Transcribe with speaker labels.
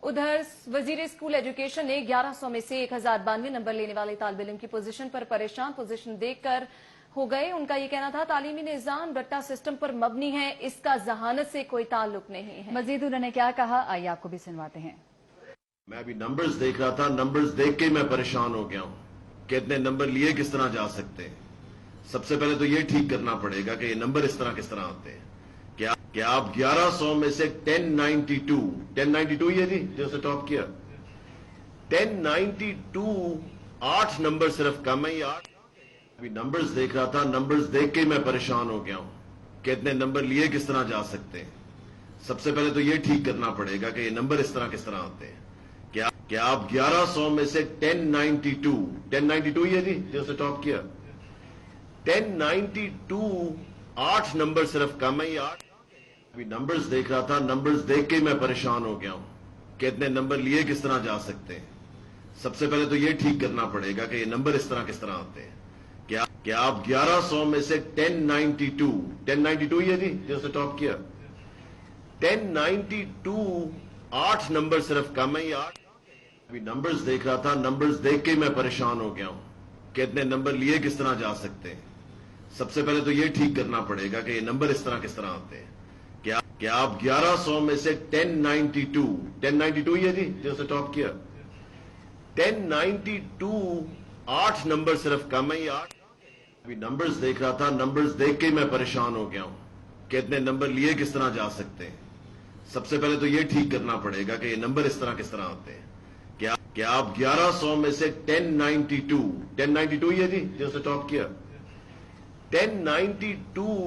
Speaker 1: ادھر وزیر school education نے 1100 میں سے 1092 نمبر لینے والے طالب علم کی پوزیشن پر پریشان پوزیشن دیکھ کر ہو گئے. ان کا یہ کہنا تھا تعلیمی نظام رٹا سسٹم پر مبنی ہے, اس کا ذہانت سے کوئی تعلق نہیں ہے.
Speaker 2: مزید انہوں نے کیا کہا آئیے آپ کو بھی سنواتے ہیں.
Speaker 3: میں ابھی نمبرز دیکھ رہا تھا, نمبرز دیکھ کے میں پریشان ہو گیا ہوں کہ اتنے نمبر لیے کس طرح جا سکتے ہیں. سب سے پہلے تو یہ ٹھیک کرنا پڑے گا کہ یہ نمبر اس طرح کس طرح آتے ہیں کہ آپ 1100 میں سے 1092 یہ تھی جو سے ٹاپ کیا 1092 8 نمبر صرف کم ہے. یہ 8 ابھی نمبرز دیکھ رہا تھا, نمبرز دیکھ کے میں پریشان ہو گیا ہوں کہ اتنے نمبر لیے کس طرح جا سکتے ہیں. سب سے پہلے تو یہ ٹھیک کرنا پڑے گا کہ یہ نمبر اس طرح کس طرح آتے ہیں کہ آپ 1100 میں سے 1092 یہ تھی جو سے ٹاپ کیا 1092 8 نمبر صرف کم ہے. یہ 8 ابھی نمبرز دیکھ رہا تھا, نمبرز دیکھ کے میں پریشان ہو گیا ہوں کہ اتنے نمبر لیے کس طرح جا سکتے ہیں. سب سے پہلے تو یہ ٹھیک کرنا پڑے گا کہ یہ نمبر اس طرح کس طرح آتے ہیں کہ آپ 1100 میں سے 1092 یہ تھی جو سے ٹاپ کیا 1092 8 نمبر صرف کم ہے. یہ 8 ابھی نمبرز دیکھ رہا تھا, نمبرز دیکھ کے میں پریشان ہو گیا ہوں کہ اتنے نمبر لیے کس طرح جا سکتے ہیں. سب سے پہلے تو یہ ٹھیک کرنا پڑے گا کہ یہ نمبر اس طرح کس طرح آتے ہیں کہ آپ 1100 میں سے 1092 یہ تھی جو سے ٹاپ کیا 1092 8 نمبر صرف کم ہے. یہ 8 ابھی نمبرز دیکھ رہا تھا, نمبرز دیکھ کے میں پریشان ہو گیا ہوں کہ اتنے نمبر لیے کس طرح جا سکتے ہیں. سب سے پہلے تو یہ ٹھیک کرنا پڑے گا کہ یہ نمبر اس طرح کس طرح آتے ہیں کہ آپ 1100 میں سے 1092 یہ تھی جو سے ٹاپ کیا 1092